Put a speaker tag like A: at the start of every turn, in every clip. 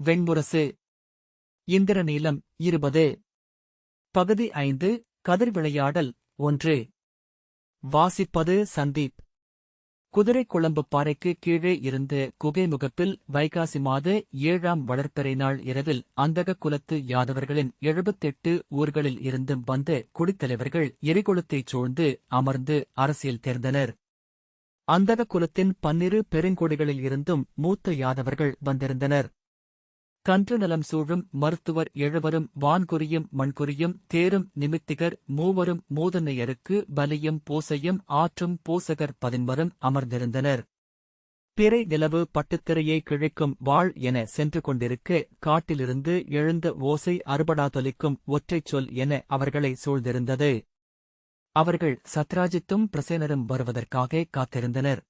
A: வெண்முரசு. இந்திரநீலம் 20. பகுதி 5. கதிர் விளையாடல் 1. வாசிப்பது சந்தீப். குதிரைக்குளம்பு பாறைக்கு கீழே இருந்த குகை முகப்பில் வைகாசி மாத 7ஆம் வளர்பிறை நாள் இரவில் அந்தக குலத்து யாதவர்களின் 78 ஊர்களில் இருந்தும் வந்த குடித்தலைவர்கள் எரிகுளத்தைச் சூழ்ந்து அமர்ந்து அரசியல் தேர்ந்தனர். அந்தக குலத்தின் 12 பெருங்கொடிகளில் இருந்தும் மூத்த யாதவர்கள் வந்திருந்தனர். கன்று நலம் சூழும் மருத்துவர் 7வரும் வான்குறியும் மண்குறியும் தேரும் நிமித்திகர் 3வரும் மூதன்னையருக்கு பலியும் பூசையும் ஆற்றும் பூசகர் 11 அமர்ந்திருந்தனர். பிறை நிலவு பட்டுத்திரையை கிழிக்கும் வாழ் என சென்று கொண்டிருக்க காட்டிலிருந்து எழுந்த ஓசை அறுபடாதொலிக்கும் ஒற்றைச் சொல் என அவர்களை சூழ்ந்திருந்தது. அவர்கள் சத்ராஜித்தும் பிரசேனரும் வருவதற்காக காத்திருந்தனர்.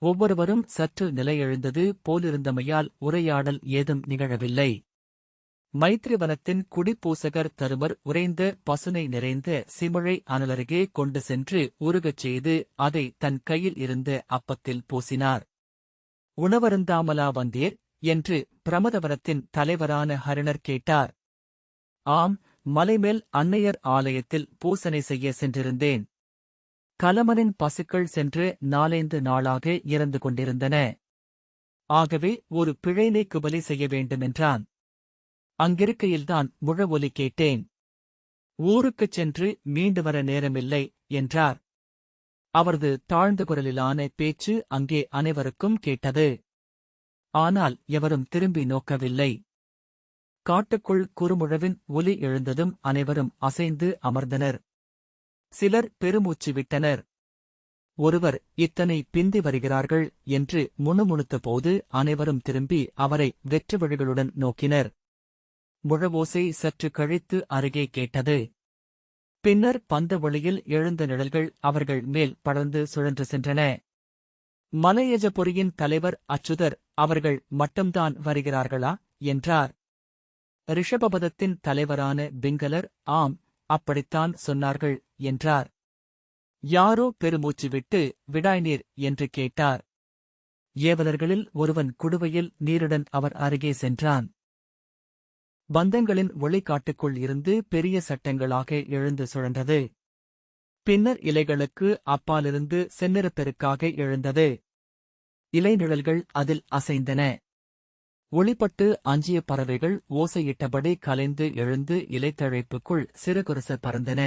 A: ஒவ்வொருவரும் சற்று நிலையெழுந்தது போலிருந்தமையால் உரையாடல் ஏதும் நிகழவில்லை. மைத்ரிவனத்தின் குடிப்பூசகர் தருமர் உறைந்த பசுனை நிறைந்த சிமிழை அனலருகே கொண்டு சென்று உருகச் செய்து அதை தன் கையில் இருந்த அப்பத்தில் பூசினார். உணவருந்தாமலா வந்தீர் என்று பிரமதவனத்தின் தலைவரான ஹரிணர் கேட்டார். ஆம், மலைமேல் அன்னையர் ஆலயத்தில் பூசனை செய்ய சென்றிருந்தேன். கலமனின் பசுக்கள் சென்று 4-5 நாளாக இறந்து கொண்டிருந்தன. ஆகவே ஒரு பிழை நீக்கு பலி செய்ய வேண்டுமென்றான். அங்கிருக்கையில்தான் முழ ஒலி கேட்டேன். ஊருக்குச் சென்று மீண்டு வர நேரமில்லை என்றார். அவரது தாழ்ந்த குரலிலான பேச்சு அங்கே அனைவருக்கும் கேட்டது. ஆனால் எவரும் திரும்பி நோக்கவில்லை. காட்டுக்குள் குறுமுழவின் ஒலி எழுந்ததும் அனைவரும் அசைந்து அமர்ந்தனர். சிலர் பெருமூச்சு விட்டனர். ஒருவர் இத்தனை பிந்தி வருகிறார்கள் என்று முணுமுணுத்தபோது அனைவரும் திரும்பி அவரை வெற்று விழிகளுடன் நோக்கினர். முழவோசை சற்று கழித்து அருகே கேட்டது. பின்னர் பந்த வழியில் எழுந்த நிழல்கள் அவர்கள் மேல் படர்ந்து சுழன்று சென்றன. மலையஜபுரியின் தலைவர் அச்சுதர் அவர்கள் மட்டும்தான் வருகிறார்களா என்றார். ரிஷபபதத்தின் தலைவரான பிங்களர் ஆம், அப்படித்தான் சொன்னார்கள் என்றார். யாரோ பெருமூச்சு விட்டு விடாய்நீர் என்று கேட்டார். ஏவலர்களில் ஒருவன் குடுவையில் நீருடன் அவர் அருகே சென்றான். பந்தங்களின் ஒளிக்காட்டுக்குள் இருந்து பெரிய சட்டங்களாக எழுந்து சுழன்றது. பின்னர் இலைகளுக்கு அப்பாலிருந்து செந்நிறப்பெருக்காக எழுந்தது. இலைநிழல்கள் அதில் அசைந்தன. ஒளிப்பட்டு அஞ்சிய பறவைகள் ஓசையிட்டபடி கலைந்து எழுந்து இலைத்தழைப்புக்குள் சிறுகுரச பறந்தன.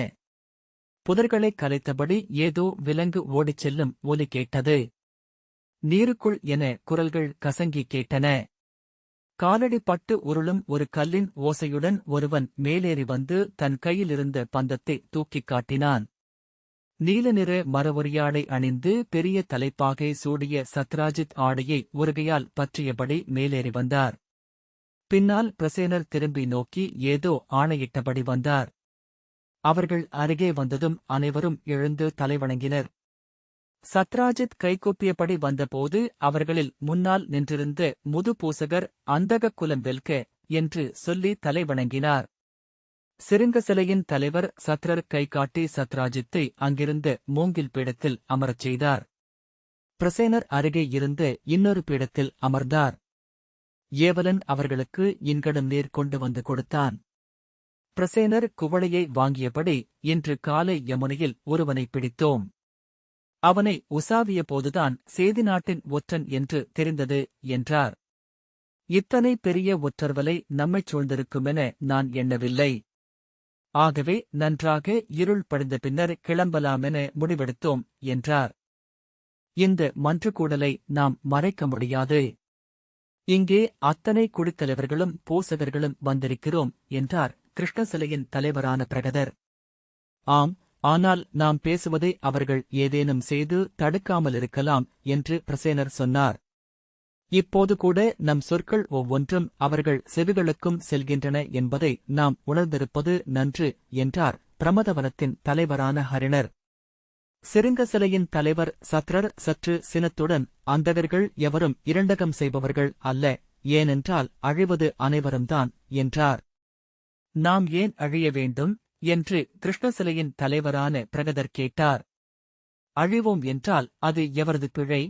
A: புதர்களைக் கலைத்தபடி ஏதோ விலங்கு ஓடிச் செல்லும் ஒலி கேட்டது. நீருக்குள் என குரல்கள் கசங்கி கேட்டன. காலடி பட்டு உருளும் ஒரு கல்லின் ஓசையுடன் ஒருவன் மேலேறி வந்து தன் கையிலிருந்த பந்தத்தை தூக்கிக் காட்டினான். நீல நிற மரவொரியாடை அணிந்து பெரிய தலைப்பாகை சூடிய சத்ராஜித் ஆடையை ஒருகையால் பற்றியபடி மேலேறி வந்தார். பின்னால் பிரசேனர் திரும்பி நோக்கி ஏதோ ஆணையிட்டபடி வந்தார். அவர்கள் அருகே வந்ததும் அனைவரும் எழுந்து தலைவணங்கினர். சத்ராஜித் கைகூப்பியபடி வந்தபோது அவர்களில் முன்னால் நின்றிருந்த முதுபூசகர் அந்தக குலம் வெல்க என்று சொல்லி தலைவணங்கினார். சிறுங்க சிலையின் தலைவர் சத்ரர் கைகாட்டி சத்ராஜித்தை அங்கிருந்த மூங்கில் பீடத்தில் அமரச் செய்தார். பிரசேனர் அருகே இருந்த இன்னொரு பீடத்தில் அமர்ந்தார். ஏவலன் அவர்களுக்கு இன்கடும் நீர் கொண்டு வந்து கொடுத்தான். பிரசேனர் குவளையை வாங்கியபடி இன்று காலை யமுனையில் ஒருவனை பிடித்தோம். அவனை உசாவிய போதுதான் சேதி நாட்டின் ஒற்றன் என்று தெரிந்தது என்றார். இத்தனை பெரிய ஒற்றர்வலை நம்மைச் சூழ்ந்திருக்குமென நான் எண்ணவில்லை. ஆகவே நன்றாக இருள் படிந்த பின்னர் கிளம்பலாமென முடிவெடுத்தோம் என்றார். இந்த மன்றுகூடலை நாம் மறைக்க முடியாது. இங்கே அத்தனை குடித்தலைவர்களும் பூசகர்களும் வந்திருக்கிறோம் என்றார் கிருஷ்ணசிலையின் தலைவரான பிரகதர். ஆம், ஆனால் நாம் பேசுவதை அவர்கள் ஏதேனும் செய்து தடுக்காமலிருக்கலாம் என்று பிரசேனர் சொன்னார். இப்போது கூட நம் சொற்கள் ஒவ்வொன்றும் அவர்கள் செவிகளுக்கும் செல்கின்றன என்பதை நாம் உணர்ந்திருப்பது நன்று என்றார் பிரமதவனத்தின் தலைவரான ஹரிணர். சிறுங்க சிலையின் தலைவர் சத்ரர் சற்று சினத்துடன் அந்தகர்கள் எவரும் இரண்டகம் செய்பவர்கள் அல்ல, ஏனென்றால் அழிவது அனைவரும்தான் என்றார். நாம் ஏன் அழிய வேண்டும் என்று கிருஷ்ணசிலையின் தலைவரான பிரகதர் கேட்டார். அழிவோம் என்றால் அது எவரது பிழை?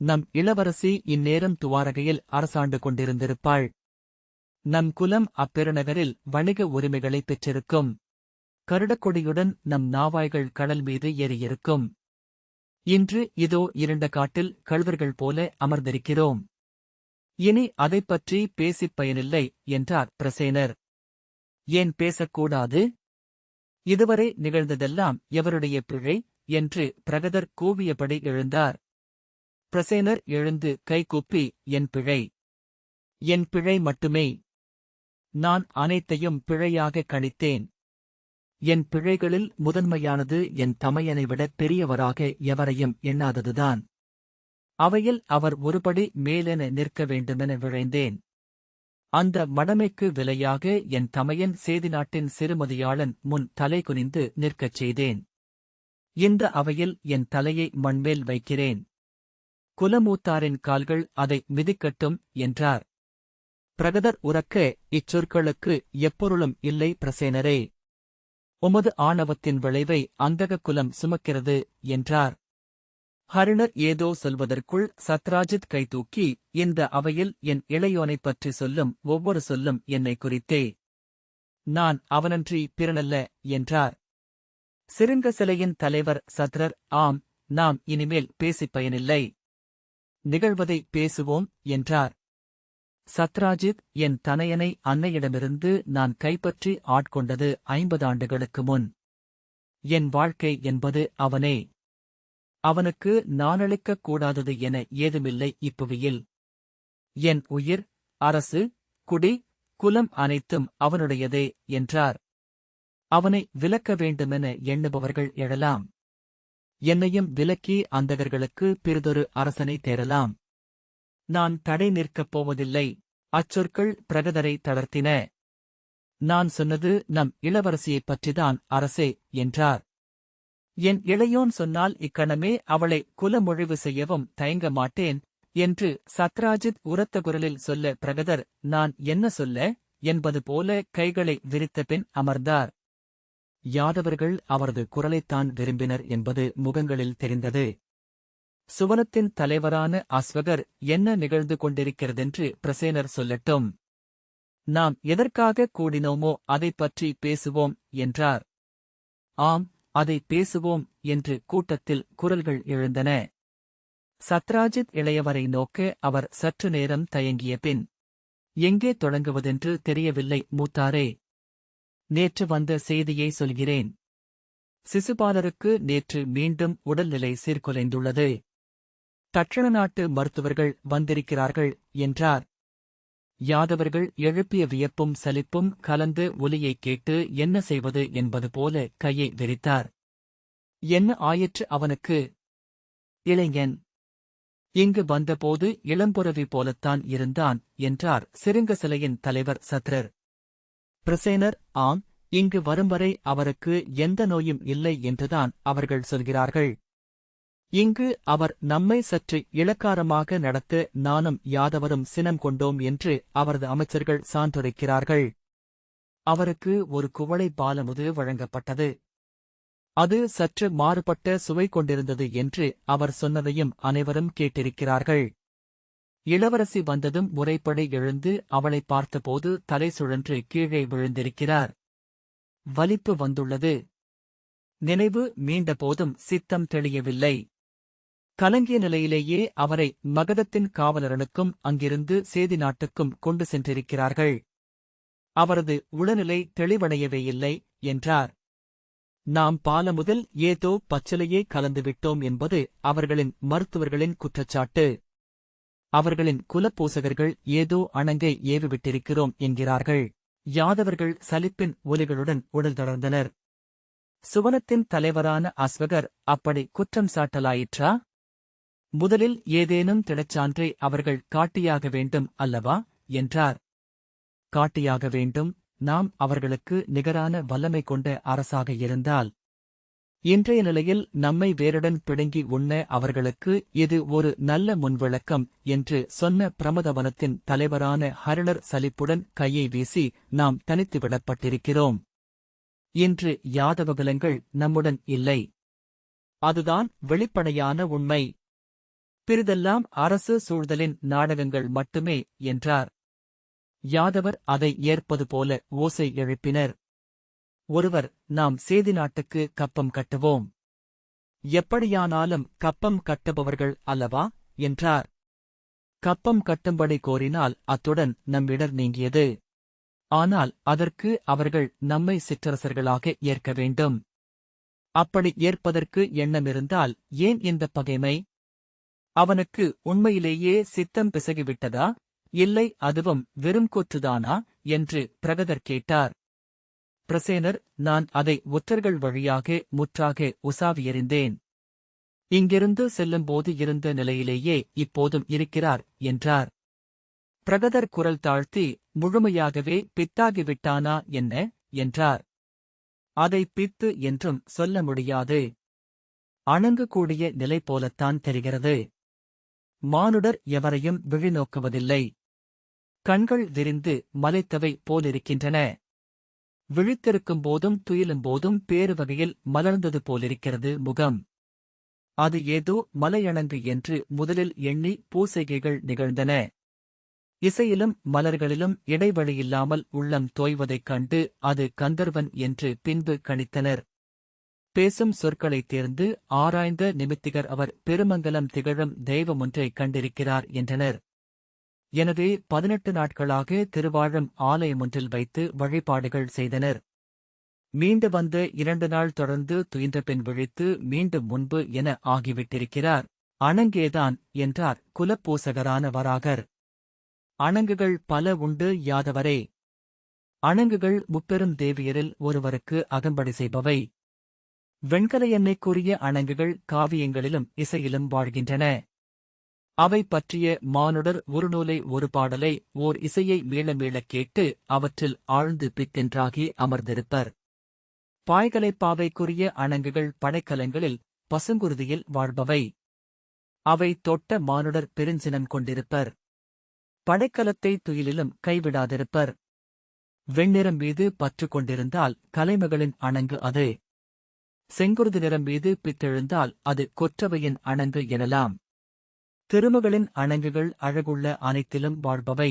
A: நம் இளவரசி இந்நேரம் துவாரகையில் அரசாண்டு கொண்டிருந்திருப்பாள். நம் குலம் அப்பெருநகரில் வணிக உரிமைகளை பெற்றிருக்கும். கருடக்கொடியுடன் நம் நாவாய்கள் கடல் மீது ஏறியிருக்கும். இன்று இதோ இருண்ட காட்டில் கள்வர்கள் போல அமர்ந்திருக்கிறோம். இனி அதைப் பற்றி பேசிப் பயனில்லை என்றார் பிரசேனர். ஏன் பேசக்கூடாது? இதுவரை நிகழ்ந்ததெல்லாம் எவருடைய பிழை என்று பிரகதர் கூவியபடி எழுந்தார். பிரசேனர் எழுந்து கைகூப்பி, என் பிழை, என் பிழை மட்டுமே. நான் அனைத்தையும் பிழையாக கணித்தேன். என் பிழைகளில் முதன்மையானது என் தமையனை விட பெரியவராக எவரையும் எண்ணாததுதான். அவையில் அவர் ஒருபடி மேலென நிற்க வேண்டுமென விழைந்தேன். அந்த மடமைக்கு விலையாக என் தமையன் சேதி நாட்டின் சிறுமதியாளன் முன் தலை குனிந்து நிற்கச் செய்தேன். இந்த அவையில் என் தலையை மண்மேல் வைக்கிறேன். குலமூத்தாரின் கால்கள் அதை மிதிக்கட்டும் என்றார். பிரகதர் உரக்க, இச்சொற்களுக்கு எப்பொருளும் இல்லை பிரசேனரே. உமது ஆணவத்தின் விளைவை அந்தக குலம் சுமக்கிறது என்றார். ஹரிணர் ஏதோ சொல்வதற்குள் சத்ராஜித் கைதூக்கி, இந்த அவையில் என் இளையோனைப் பற்றி சொல்லும் ஒவ்வொரு சொல்லும் என்னை குறித்தே. நான் அவனன்றி பிறனல்ல என்றார். சிருங்க சிலையின் தலைவர் சத்ரர், ஆம், நாம் இனிமேல் பேசிப் பயனில்லை. நிகழ்வதை பேசுவோம் என்றார். சத்ராஜித், என் தனையனை அன்னையிடமிருந்து நான் கைப்பற்றி ஆட்கொண்டது 50 ஆண்டுகளுக்கு முன். என் வாழ்க்கை என்பது அவனே. அவனுக்கு நானளிக்கக் கூடாதது என ஏதுமில்லை இப்புவியில். என் உயிர், அரசு, குடி, குலம் அனைத்தும் அவனுடையதே என்றார். அவனை விலக்க வேண்டுமென எண்ணுபவர்கள் எழலாம். என்னையும் விலக்கி அந்தகர்களுக்கு பிறிதொரு அரசனை தேரலாம். நான் தடை நிற்கப் போவதில்லை. அச்சொற்கள் பிரகதரை தளர்த்தின. நான் சொன்னது நம் இளவரசியைப் பற்றிதான் அரசே என்றார். என் இளையோன் சொன்னால் இக்கணமே அவளை குலமொழிவு செய்யவும் தயங்க மாட்டேன் என்று சத்ராஜித் உரத்த குரலில் சொல்ல பிரகதர், நான் என்ன சொல்ல என்பது போல கைகளை விரித்தபின் அமர்ந்தார். யாதவர்கள் அவரது குரலைத்தான் விரும்பினர் என்பது முகங்களில் தெரிந்தது. சுவனத்தின் தலைவரான அஸ்வகர், என்ன நிகழ்ந்து கொண்டிருக்கிறதென்று பிரசேனர் சொல்லட்டும். நாம் எதற்காக கூடினோமோ அதைப் பற்றி பேசுவோம் என்றார். ஆம், அதை பேசுவோம் என்று கூட்டத்தில் குரல்கள் எழுந்தன. சத்ராஜித் இளையவரை நோக்க அவர் சற்று நேரம் தயங்கிய பின், எங்கே தொடங்குவதென்று தெரியவில்லை மூத்தாரே. நேற்று வந்த செய்தியை சொல்கிறேன். சிசுபாலருக்கு நேற்று மீண்டும் உடல்நிலை சீர்குலைந்துள்ளது. தட்சண நாட்டு மருத்துவர்கள் வந்திருக்கிறார்கள் என்றார். யாதவர்கள் எழுப்பிய வியப்பும் சலிப்பும் கலந்து ஒலியைக் கேட்டு என்ன செய்வது என்பது போல கையை விரித்தார். என்ன ஆயிற்று அவனுக்கு? இளைஞன் இங்கு வந்தபோது இளம்புரவி போலத்தான் இருந்தான் என்றார் சிருங்க சிலையின் தலைவர் சத்ரர். பிரசேனர், ஆம், இங்கு வரும்வரை அவருக்கு எந்த நோயும் இல்லை என்றுதான் அவர்கள் சொல்கிறார்கள். இங்கு அவர் நம்மை சற்று இளக்காரமாக நடத்த நானும் யாதவரும் சினம் கொண்டோம் என்று அவரது அமைச்சர்கள் சான்றுரைக்கிறார்கள். அவருக்கு ஒரு குவளை பாலமுது வழங்கப்பட்டது. அது சற்று மாறுபட்ட சுவை கொண்டிருந்தது என்று அவர் சொன்னதையும் அனைவரும் கேட்டிருக்கிறார்கள். இளவரசி வந்ததும் முறைப்படி எழுந்து அவளை பார்த்தபோது தலை சுழன்று கீழே விழுந்திருக்கிறார். வலிப்பு வந்துள்ளது. நினைவு மீண்டபோதும் சித்தம் தெளியவில்லை. கலங்கிய நிலையிலேயே அவரை மகதத்தின் காவலரனுக்கும் அங்கிருந்து சேதி நாட்டுக்கும் கொண்டு சென்றிருக்கிறார்கள். அவரது உளநிலை தெளிவடையவே இல்லை என்றார். நாம் பாலமுதல் ஏதோ பச்சிலையே கலந்துவிட்டோம் என்பது அவர்களின் மருத்துவர்களின் குற்றச்சாட்டு. அவர்களின் குலப்பூசகர்கள் ஏதோ அணங்கை ஏவிவிட்டிருக்கிறோம் என்கிறார்கள். யாதவர்கள் சலிப்பின் ஒலிகளுடன் உடல் தொடர்ந்தனர். சுவனத்தின் தலைவரான அஸ்வகர் அப்படி குற்றம் சாட்டலாயிற்றா? முதலில் ஏதேனும் திடச்சான்றை அவர்கள் காட்டியாக வேண்டும் அல்லவா என்றார். காட்டியாக வேண்டும். நாம் அவர்களுக்கு நிகரான வல்லமை கொண்ட அரசாக இருந்தால். இன்றைய நிலையில் நம்மை வேருடன் பிடுங்கி உண்ண அவர்களுக்கு இது ஒரு நல்ல முன்விளக்கம் என்று சொன்ன பிரமதவனத்தின் தலைவரான ஹரிணர் சலிப்புடன் கையை வீசி, நாம் தனித்து விடப்பட்டிருக்கிறோம். இன்று யாதவகுலங்கள் நம்முடன் இல்லை. அதுதான் வெளிப்படையான உண்மை. பிறிதெல்லாம் அரசு சூழ்தலின் நாடகங்கள் மட்டுமே என்றார். யாதவர் அதை ஏற்பது போல ஓசை எழுப்பினர். ஒருவர், நாம் சேதி நாட்டுக்கு கப்பம் கட்டுவோம். எப்படியானாலும் கப்பம் கட்டுபவர்கள் அல்லவா என்றார். கப்பம் கட்டும்படி கோரினால் அத்துடன் நம் இடர் நீங்கியது. ஆனால் அதற்கு அவர்கள் நம்மை சிற்றரசர்களாக ஏற்க வேண்டும். அப்படி ஏற்பதற்கு எண்ணமிருந்தால் ஏன் இந்த பகைமை? அவனுக்கு உண்மையிலேயே சித்தம் பிசகிவிட்டதா, இல்லை அதுவும் வெறும் கூற்றுதானா என்று பிரகதர் கேட்டார். பிரசேனர், நான் அதை ஒற்றர்கள் வழியாக முற்றாக உசாவியறிந்தேன். இங்கிருந்து செல்லும்போது இருந்த நிலையிலேயே இப்போதும் இருக்கிறார் என்றார். பிரகதர் குரல் தாழ்த்தி, முழுமையாகவே பித்தாகிவிட்டானா என்ன என்றார். அதை பித்து என்றும் சொல்ல முடியாது. அணங்கக்கூடிய நிலை போலத்தான் தெரிகிறது. மானுடர் எவரையும் விழிநோக்குவதில்லை. கண்கள் விரிந்து மலைத்தவை போலிருக்கின்றன. விழித்திருக்கும் போதும் துயிலும் போதும் பேறு வகையில் மலர்ந்தது போலிருக்கிறது முகம். அது ஏதோ மலையணங்கு என்று முதலில் எண்ணி பூசைகைகள் நிகழ்ந்தன. இசையிலும் மலர்களிலும் இடைவெளியில்லாமல் உள்ளம் தோய்வதைக் கண்டு அது கந்தர்வன் என்று பின்பு கணித்தனர். பேசும் சொற்களைத் தேர்ந்து ஆராய்ந்த நிமித்திகர் அவர் பெருமங்கலம் திகழும் தெய்வமொன்றைக் கண்டிருக்கிறார் என்றனர். எனவே 18 நாட்களாக திருவாழும் ஆலயமொன்றில் வைத்து வழிபாடுகள் செய்தனர். மீண்டு வந்து 2 நாள் தொடர்ந்து துயின்றபின் விழித்து மீண்டும் முன்பு என ஆகிவிட்டிருக்கிறார். அணங்கேதான் என்றார் குலப்பூசகரான வராகர். அணங்குகள் பல உண்டு யாதவரே. அணங்குகள் முப்பெரும் தேவியரில் ஒருவருக்கு அகம்படி செய்பவை. வெண்கல எண்ணெய்க்குரிய அணங்குகள் காவியங்களிலும் இசையிலும் வாழ்கின்றன. அவை பற்றிய மானுடர் ஒரு நூலை ஒரு பாடலை ஓர் இசையை மீள மீளக் கேட்டு அவற்றில் ஆழ்ந்து பித்தென்றாகி அமர்ந்திருப்பர். பாய்கலைப்பாவைக்குரிய அணங்குகள் படைக்கலங்களில் பசுங்குருதியில் வாழ்பவை. அவை தொட்ட மானுடர் பெருஞ்சினம் கொண்டிருப்பர். படைக்கலத்தை துயிலிலும் கைவிடாதிருப்பர். வெண்ணிறம் மீது பற்று கொண்டிருந்தால் கலைமகளின் அணங்கு அது. செங்குருதி நிறம் மீது பித்தெழுந்தால் அது கொற்றவையின் அணங்கு எனலாம். திருமகளின் அணங்குகள் அழகுள்ள அனைத்திலும் வாழ்பவை.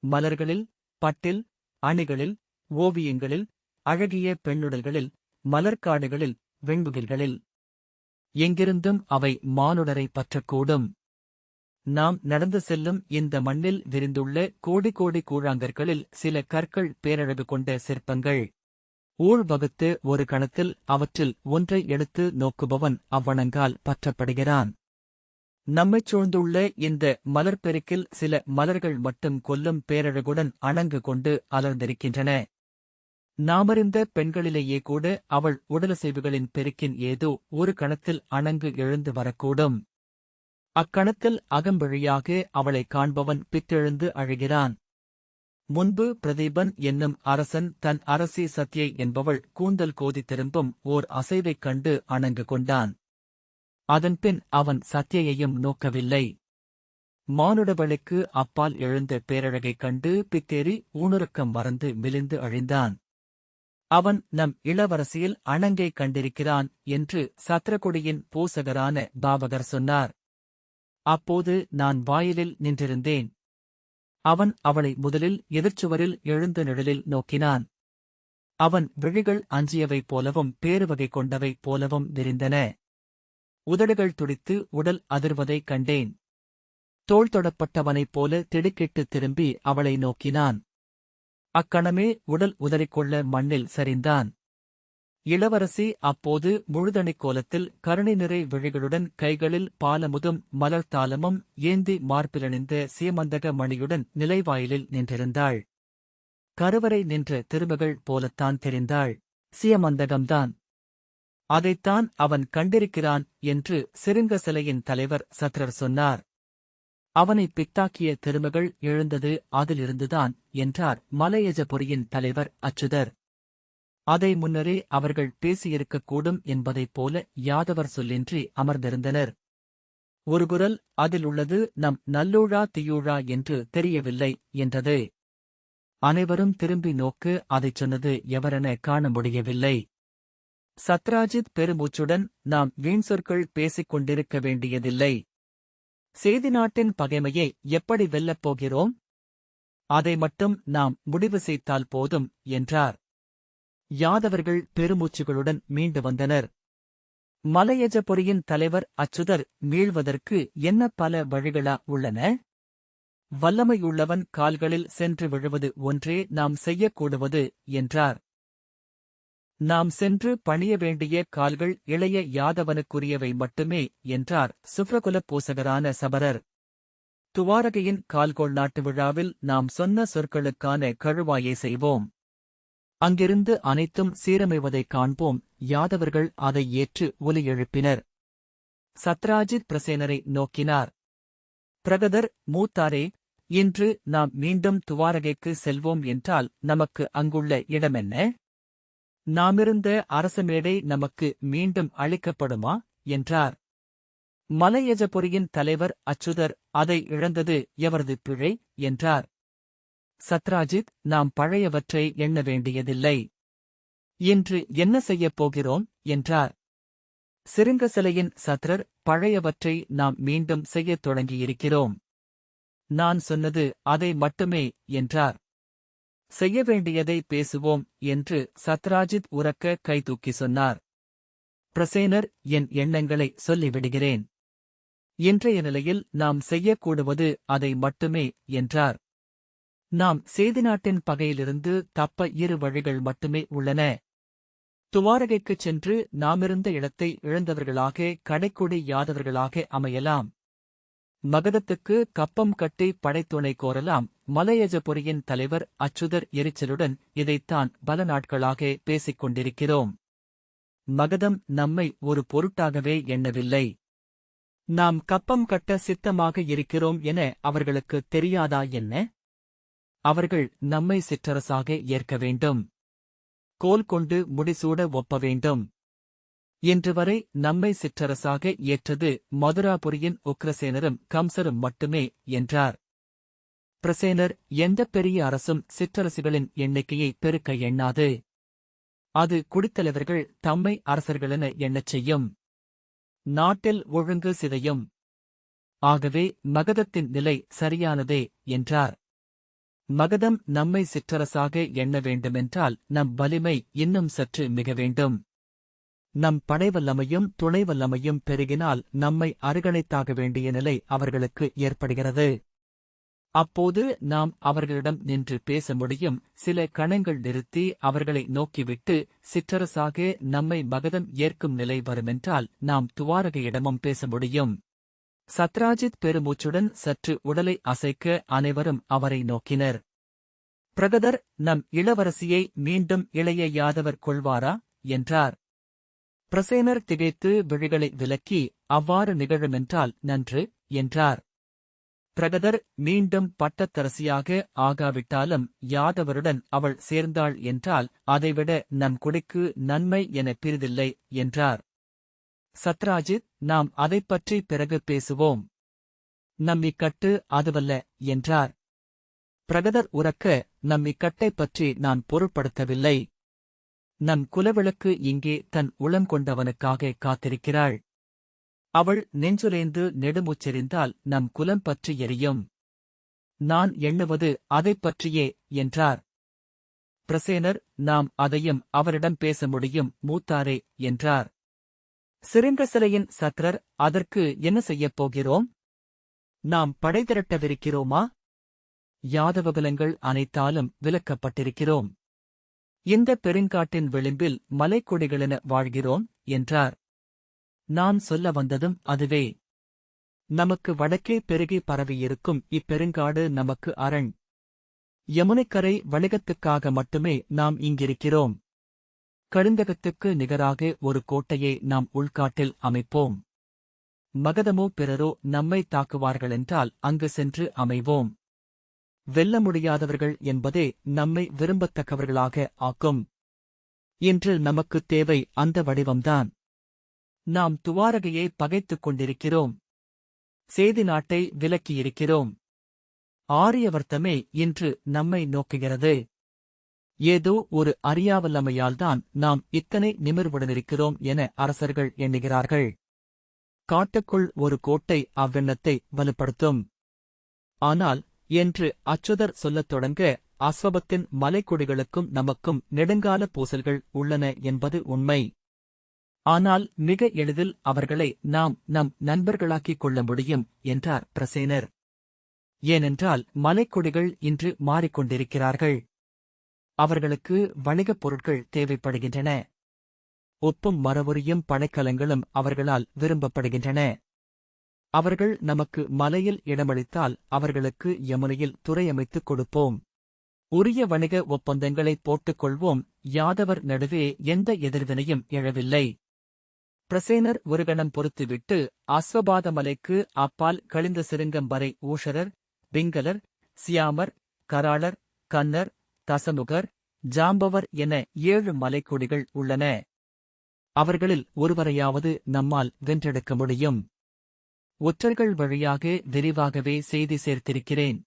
A: மலர்களில், பட்டில், அணிகளில், ஓவியங்களில், அழகிய பெண்ணுடல்களில், மலர்க்காடுகளில், வெண்முகில்களில் எங்கிருந்தும் அவை மானுடரை பற்றக்கூடும். நாம் நடந்து செல்லும் இந்த மண்ணில் விரிந்துள்ள கோடி கோடி கூழாங்கற்களில் சில கற்கள் பேரழகு கொண்ட சிற்பங்கள். ஊழ் வகுத்து ஒரு கணத்தில் அவற்றில் ஒன்றை எடுத்து நோக்குபவன் அவ்வணங்கால் பற்றப்படுகிறான். நம்மைச் சூழ்ந்துள்ள இந்த மலர்பெருக்கில் சில மலர்கள் மட்டும் கொல்லும் பேரழகுடன் அணங்கு கொண்டு அலர்ந்திருக்கின்றன. நாமறிந்த பெண்களிலேயே கூட அவள் உடலசைவுகளின் பெருக்கின் ஏதோ ஒரு கணத்தில் அணங்கு எழுந்து வரக்கூடும். அக்கணத்தில் அகம்பழியாக அவளை காண்பவன் பித்தெழுந்து அழுகிறான். முன்பு பிரதீபன் என்னும் அரசன் தன் அரசி சத்யை என்பவள் கூந்தல் கோதி திரும்பும் ஓர் அசைவைக் கண்டு அணங்கு கொண்டான். அதன்பின் அவன் சத்யையையும் நோக்கவில்லை. மானுடவளுக்கு அப்பால் எழுந்த பேரழகைக் கண்டு பித்தேறி ஊனுறக்கம் மறந்து மெலிந்து அழிந்தான். அவன் நம் இளவரசியில் அணங்கைக் கண்டிருக்கிறான் என்று சத்ரகுடியின் பூசகரான பாவகர் சொன்னார். அப்போது நான் வாயிலில் நின்றிருந்தேன். அவன் அவளை முதலில் எதிர்ச்சுவரில் எழுந்த நிழலில் நோக்கினான். அவன் விழிகள் அஞ்சியவை போலவும் பேருவகை கொண்டவை போலவும் விரிந்தன. உதடுகள் துடித்து உடல் அதிர்வதைக் கண்டேன். தோள் தொடப்பட்டவனைப் போல திடுக்கிட்டு திரும்பி அவளை நோக்கினான். அக்கணமே உடல் உதறிக்கொள்ள மண்ணில் சரிந்தான். இளவரசி அப்போது முழுதணிக் கோலத்தில் கருணை நிறை விழிகளுடன் கைகளில் பாலமுதும் மலர்த்தாலமும் ஏந்தி மார்பிலணிந்த சீமந்தக மணியுடன் நிலைவாயிலில் நின்றிருந்தாள். கருவறை நின்ற திருமகள் போலத்தான் தெரிந்தாள். சீமந்தகம்தான். அதைத்தான் அவன் கண்டிருக்கிறான் என்று சிருங்க சிலையின் தலைவர் சத்ரர் சொன்னார். அவனை பித்தாக்கிய திருமகள் எழுந்தது அதிலிருந்துதான் என்றார் மலையஜபுரியின் தலைவர் அச்சுதர். அதை முன்னரே அவர்கள் பேசியிருக்கக்கூடும் என்பதைப் போல யாதவர் சொல்லின்றி அமர்ந்திருந்தனர். ஒரு குரல் அதில் உள்ளது நம் நல்லூழா தீயூழா என்று தெரியவில்லை என்றது. அனைவரும் திரும்பி நோக்கு அதைச் சொன்னது எவரென காண முடியவில்லை. சத்ராஜித் பெருமூச்சுடன் நாம் வீண் சொற்கள் பேசிக் கொண்டிருக்க வேண்டியதில்லை. சேதி நாட்டின் பகைமையை எப்படி வெல்லப் போகிறோம்? அதை மட்டும் நாம் முடிவு செய்தால் போதும் என்றார். யாதவர்கள் பெருமூச்சுகளுடன் மீண்டு வந்தனர். மலையஜபுரியின் தலைவர் அச்சுதர் மீள்வதற்கு என்ன பல வழிகளா உள்ளன? வல்லமையுள்ளவன் கால்களில் சென்று விழுவது ஒன்றே நாம் செய்யக்கூடுவது என்றார். நாம் சென்று பணிய வேண்டிய கால்கள் இளைய யாதவனுக்குரியவை மட்டுமே என்றார் சுப்ரகுலப் பூசகரான சபரர். துவாரகையின் கால்கோள் நாட்டு விழாவில் நாம் சொன்ன சொற்களுக்கான கழுவாயை செய்வோம். அங்கிருந்து அனைத்தும் சீரமைவதைக் காண்போம். யாதவர்கள் அதை ஏற்று ஒலி எழுப்பினர். சத்ராஜித் பிரசேனரை நோக்கினார். பிரகதர், மூத்தாரே, இன்று நாம் மீண்டும் துவாரகைக்கு செல்வோம் என்றால் நமக்கு அங்குள்ள இடமென்ன? நாமிருந்த அரசமேடை நமக்கு மீண்டும் அளிக்கப்படுமா என்றார். மலையஜபுரியின் தலைவர் அச்சுதர், அதை இழந்தது எவரது பிழை என்றார். சத்ராஜித், நாம் பழையவற்றை எண்ண வேண்டியதில்லை. இன்று என்ன செய்யப் போகிறோம் என்றார். சிருங்கசலையின் சத்ரர், பழையவற்றை நாம் மீண்டும் செய்யத் தொடங்கியிருக்கிறோம். நான் சொன்னது அதை மட்டுமே என்றார். செய்ய வேண்டியதை பேசுவோம் என்று சத்ராஜித் உரக்க கைதூக்கி சொன்னார். பிரசேனர், என் எண்ணங்களை சொல்லிவிடுகிறேன். இன்றைய நிலையில் நாம் செய்யக்கூடுவது அதை மட்டுமே என்றார். நாம் சேதி நாட்டின் பகையிலிருந்து தப்ப 2 வழிகள் மட்டுமே உள்ளன. துவாரகைக்குச் சென்று நாமிருந்த இடத்தை இழந்தவர்களாக கடைக்குடி யாதவர்களாக அமையலாம். மகதத்துக்கு கப்பம் கட்டி படைத்துணை கோரலாம். மலையஜபுரியின் தலைவர் அச்சுதர் எரிச்சலுடன் இதைத்தான் பல நாட்களாக பேசிக் கொண்டிருக்கிறோம். மகதம் நம்மை ஒரு பொருட்டாகவே எண்ணவில்லை. நாம் கப்பம் கட்ட சித்தமாக இருக்கிறோம் என அவர்களுக்கு தெரியாதா என்ன? அவர்கள் நம்மை சிற்றரசாக ஏற்க வேண்டும். கோல் கொண்டு முடிசூட ஒப்ப வேண்டும். இன்று வரை நம்மை சிற்றரசாக ஏற்றது மதுராபுரியின் உக்ரசேனரும் கம்சரும் மட்டுமே என்றார். பிரசேனர், எந்த பெரிய அரசும் சிற்றரசுகளின் எண்ணிக்கையை பெருக்க எண்ணாது. அது குடித்தலைவர்கள் தம்மை அரசர்களென எண்ணச் செய்யும். நாட்டில் ஒழுங்கு சிதையும். ஆகவே மகதத்தின் நிலை சரியானதே என்றார். மகதம் நம்மை சிற்றரசாக எண்ண வேண்டுமென்றால் நம் வலிமை இன்னும் சற்று மிக வேண்டும். நம் படைவல்லமையும் துணைவல்லமையும் பெருகினால் நம்மை அருகணைத்தாக வேண்டிய நிலை அவர்களுக்கு ஏற்படுகிறது. அப்போது நாம் அவர்களிடம் நின்று பேச முடியும். சில கணங்கள் நிறுத்தி அவர்களை நோக்கிவிட்டு சிற்றரசாக நம்மை மகதம் ஏற்கும் நிலை வருமென்றால் நாம் துவாரகையிடமும் பேச முடியும். சத்ராஜித் பெருமூச்சுடன் சற்று உடலை அசைக்க அனைவரும் அவரை நோக்கினர். பிரகதர், நம் இளவரசியை மீண்டும் இளைய யாதவர் கொள்வாரா என்றார். பிரசேனர் திகைத்து விழிகளை விலக்கி, அவ்வாறு நிகழுமென்றால் நன்று என்றார். பிரகதர், மீண்டும் பட்டத்தரசியாக ஆகாவிட்டாலும் யாதவருடன் அவள் சேர்ந்தாள் என்றால் அதைவிட நம் குடிக்கு நன்மை என பிரிதில்லை என்றார். சத்ராஜித், நாம் அதைப்பற்றி பிறகு பேசுவோம். நம் இக்கட்டு அதுவல்ல என்றார். பிரகதர் உரக்க, நம் இக்கட்டைப் பற்றி நான் பொருட்படுத்தவில்லை. நம் குலவிளக்கு இங்கே தன் உளங்கொண்டவனுக்காக காத்திருக்கிறாள். அவள் நெஞ்சுரைந்து நெடுமுச்செறிந்தால் நம் குலம் பற்றி எரியும். நான் எண்ணுவது அதைப் பற்றியே என்றார். பிரசேனர், நாம் அதையும் அவரிடம் பேச முடியும் மூத்தாரே என்றார். சிருங்கசலையின் சத்ரர், அதற்கு என்ன செய்யப் போகிறோம்? நாம் படை திரட்டவிருக்கிறோமா? யாதவகுலங்கள் அனைத்தாலும் விலக்கப்பட்டிருக்கிறோம். இந்த பெருங்காட்டின் விளிம்பில் மலைக்கொடிகளென வாழ்கிறோம் என்றார். நான் சொல்ல வந்ததும் அதுவே. நமக்கு வடக்கே பெருகி பரவியிருக்கும் இப்பெருங்காடு நமக்கு அரண். யமுனைக்கரை வணிகத்துக்காக மட்டுமே நாம் இங்கிருக்கிறோம். கடுந்தகத்துக்கு நிகராக ஒரு கோட்டையை நாம் உள்காட்டில் அமைப்போம். மகதமோ பிறரோ நம்மை தாக்குவார்களென்றால் அங்கு சென்று அமைவோம். வெல்ல முடியாதவர்கள் என்பதே நம்மை விரும்பத்தக்கவர்களாக ஆக்கும். இன்று நமக்குத் தேவை அந்த வடிவம்தான். நாம் துவாரகையை பகைத்துக் கொண்டிருக்கிறோம். சேதி நாட்டை விலக்கியிருக்கிறோம். ஆரியவர்த்தமே இன்று நம்மை நோக்குகிறது. ஏதோ ஒரு அறியாவல்லமையால்தான் நாம் இத்தனை நிமிர்வுடனிருக்கிறோம் என அரசர்கள் எண்ணுகிறார்கள். காட்டுக்குள் ஒரு கோட்டை அவ்வெண்ணத்தை வலுப்படுத்தும். ஆனால் என்று அச்சுதர் சொல்லத் தொடங்க, அஸ்வபத்தின் மலைக்கொடிகளுக்கும் நமக்கும் நெடுங்கால பூசல்கள் உள்ளன என்பது உண்மை. ஆனால் மிக எளிதில் அவர்களை நாம் நம் நண்பர்களாக்கிக் கொள்ள முடியும் என்றார் பிரசேனர். ஏனென்றால் மலைக்கொடிகள் இன்று மாறிக்கொண்டிருக்கிறார்கள். அவர்களுக்கு வணிகப் பொருட்கள் தேவைப்படுகின்றன. உப்பும் மரவுரியும் படைக்கலங்களும் அவர்களால் விரும்பப்படுகின்றன. அவர்கள் நமக்கு மலையில் இடமளித்தால் அவர்களுக்கு யமுனையில் துறையமைத்துக் கொடுப்போம். உரிய வணிக ஒப்பந்தங்களை போட்டுக் கொள்வோம். யாதவர் நடுவே எந்த எதிர்வினையும் எழவில்லை. பிரசேனர் ஒரு கணம் பொறுத்துவிட்டு அஸ்வபாத மலைக்கு அப்பால் கழிந்த சிருங்கம் வரை ஊஷரர், பிங்களர், சியாமர், கராளர், கன்னர், தசமுகர், ஜாம்பவர் என 7 மலைக்கொடிகள் உள்ளன. அவர்களில் ஒருவரையாவது நம்மால் வென்றெடுக்க முடியும். ஒற்றர்கள் வழியாக விரிவாகவே செய்தி சேர்த்திருக்கிறேன்.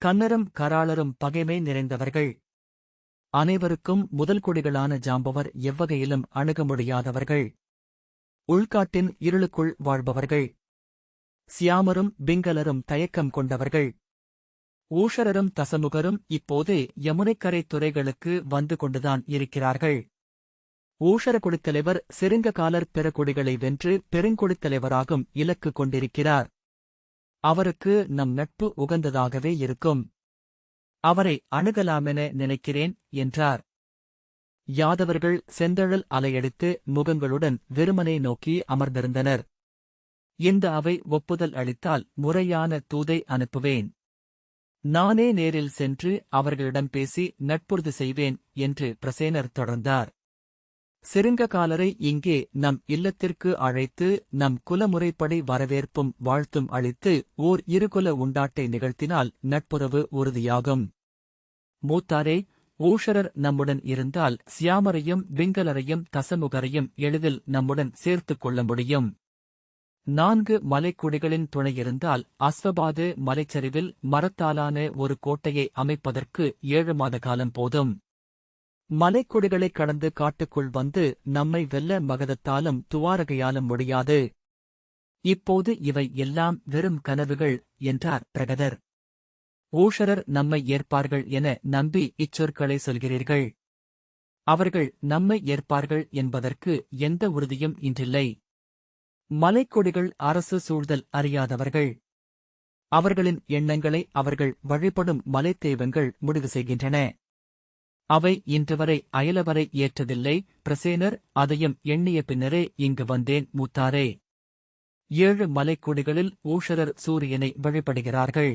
A: கன்னரும் கராளரும் பகைமை நிறைந்தவர்கள். அனைவருக்கும் முதல் கொடிகளான ஜாம்பவர் எவ்வகையிலும் அணுக முடியாதவர்கள். உள்காட்டின் இருளுக்குள் வாழ்பவர்கள். சியாமரும் பிங்களரும் தயக்கம் கொண்டவர்கள். ஊஷரரும் தசமுகரும் இப்போது யமுனைக்கரை துறைகளுக்கு வந்து கொண்டுதான் இருக்கிறார்கள். ஊஷர குடித்தலைவர் சிருங்ககாலர் பிற கொடிகளை வென்று பெருங்கொடித்தலைவராகும் இலக்கு கொண்டிருக்கிறார். அவருக்கு நம் நட்பு உகந்ததாகவே இருக்கும். அவரை அணுகலாமென நினைக்கிறேன் என்றார். யாதவர்கள் செந்தழல் அலையடித்து முகங்களுடன் வெறுமனை நோக்கி அமர்ந்திருந்தனர். இந்த அவை ஒப்புதல் அளித்தால் முறையான தூதை அனுப்புவேன். நானே நேரில் சென்று அவர்களிடம் பேசி நட்புறுதி செய்வேன் என்று பிரசேனர் தொடர்ந்தார். சிருங்ககாலரை இங்கே நம் இல்லத்திற்கு அழைத்து நம் குலமுறைப்படி வரவேற்பும் வாழ்த்தும் அளித்து ஓர் இருகுல உண்டாட்டை நிகழ்த்தினால் நட்புறவு உறுதியாகும். மூத்தாரே, ஊஷரர் நம்முடன் இருந்தால் சியாமரையும் பிங்களரையும் தசமுகரையும் எளிதில் நம்முடன் சேர்த்துக் கொள்ள முடியும். 4 மலைக்குடிகளின் துணையிருந்தால் அஸ்வபாது மலைச்சரிவில் மரத்தாலான ஒரு கோட்டையை அமைப்பதற்கு 7 மாத காலம் போதும். மலைக்கொடிகளைக் கடந்து காட்டுக்குள் வந்து நம்மை வெல்ல மகதத்தாலும் துவாரகையாலும் முடியாது. இப்போது இவை எல்லாம் வெறும் கனவுகள் என்றார் பிரகதர். ஊஷரர் நம்மை ஏற்பார்கள் என நம்பி இச்சொற்களை சொல்கிறீர்கள். அவர்கள் நம்மை ஏற்பார்கள் என்பதற்கு எந்த உறுதியும் இன்றில்லை. மலைக்கொடிகள் அரசு சூழ்தல் அறியாதவர்கள். அவர்களின் எண்ணங்களை அவர்கள் வழிபடும் மலைத்தெய்வங்கள் முடிவு செய்கின்றன. அவை இன்றுவரை அயலவரை ஏற்றதில்லை. பிரசேனர் அதையும் எண்ணிய பின்னரே இங்கு வந்தேன் மூத்தாரே. 7 மலைக்கொடிகளில் ஊஷரர் சூரியனை வழிபடுகிறார்கள்.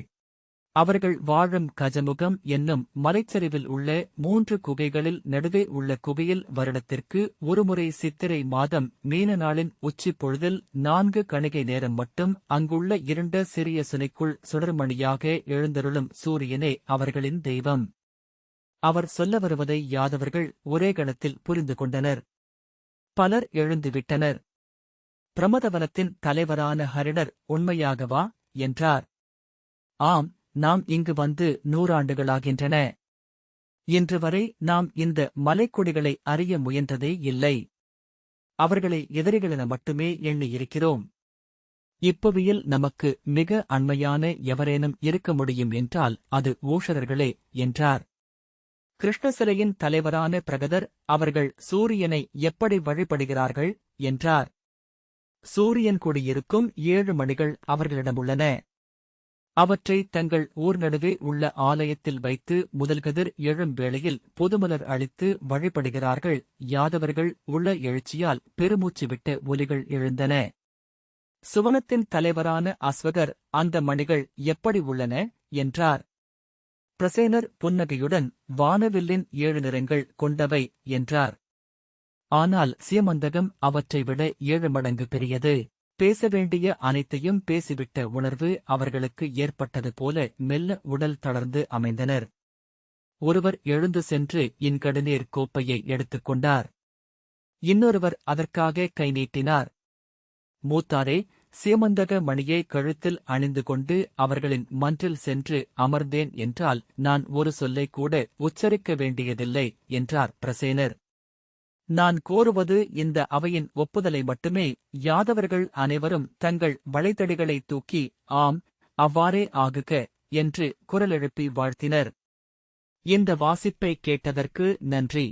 A: அவர்கள் வாழும் கஜமுகம் என்னும் மலைச்சரிவில் உள்ள 3 குகைகளில் நடுவே உள்ள குகையில் வருடத்திற்கு ஒருமுறை சித்திரை மாதம் மீன நாளின் உச்சிப் பொழுதில் 4 கணிகை நேரம் மட்டும் அங்குள்ள இருண்ட சிறிய சுனைக்குள் சுடர்மணியாக எழுந்தருளும் சூரியனே அவர்களின் தெய்வம். அவர் சொல்ல வருவதை யாதவர்கள் ஒரே கணத்தில் புரிந்து கொண்டனர். பலர் எழுந்துவிட்டனர். பிரமதவனத்தின் தலைவரான ஹரிணர் உண்மையாகவா என்றார். ஆம், நாம் இங்கு வந்து 100 ஆண்டுகளாகின்றன. இன்று வரை நாம் இந்த மலைக்கொடிகளை அறிய முயன்றதே இல்லை. அவர்களை எதிரிகளென மட்டுமே எண்ணியிருக்கிறோம். இப்புவியில் நமக்கு மிக அண்மையான எவரேனும் இருக்க முடியும் என்றால் அது ஊஷரர்களே என்றார். கிருஷ்ணசிலையின் தலைவரான பிரகதர் அவர்கள் சூரியனை எப்படி வழிபடுகிறார்கள் என்றார். சூரியன் குடியிருக்கும் 7 மணிகள் அவர்களிடமுள்ளன. அவற்றை தங்கள் ஊர் நடுவே உள்ள ஆலயத்தில் வைத்து முதல்கதிர் எழும் வேளையில் பொதுமலர் அளித்து வழிபடுகிறார்கள். யாதவர்கள் உள்ள எழுச்சியால் பெருமூச்சு விட்ட ஒலிகள் எழுந்தன. சுவனத்தின் தலைவரான அஸ்வகர் அந்த மணிகள் எப்படி உள்ளன என்றார். பிரசேனர் புன்னகையுடன் வானவில்லின் 7 நிறங்கள் கொண்டவை என்றார். ஆனால் சியமந்தகம் அவற்றை விட 7 மடங்கு பெரியது. பேச வேண்டிய அனைத்தையும் பேசிவிட்ட உணர்வு அவர்களுக்கு ஏற்பட்டது போல மெல்ல உடல் தளர்ந்து அமைந்தனர். ஒருவர் எழுந்து சென்று இன்கடுநீர் கோப்பையை எடுத்துக் கொண்டார். இன்னொருவர் அதற்காக கை நீட்டினார். மூத்தாரே, சீமந்தக மணியை கழுத்தில் அணிந்து கொண்டு அவர்களின் மன்றில் சென்று அமர்ந்தேன் என்றால் நான் ஒரு சொல்லை கூட உச்சரிக்க வேண்டியதில்லை என்றார் பிரசேனர். நான் கோருவது இந்த அவையின் ஒப்புதலை மட்டுமே. யாதவர்கள் அனைவரும் தங்கள் வளைதடிகளை தூக்கி, ஆம், அவ்வாறே ஆகுக என்று குரலெழுப்பி வாழ்த்தினர். இந்த வாசிப்பை கேட்டதற்கு நன்றி.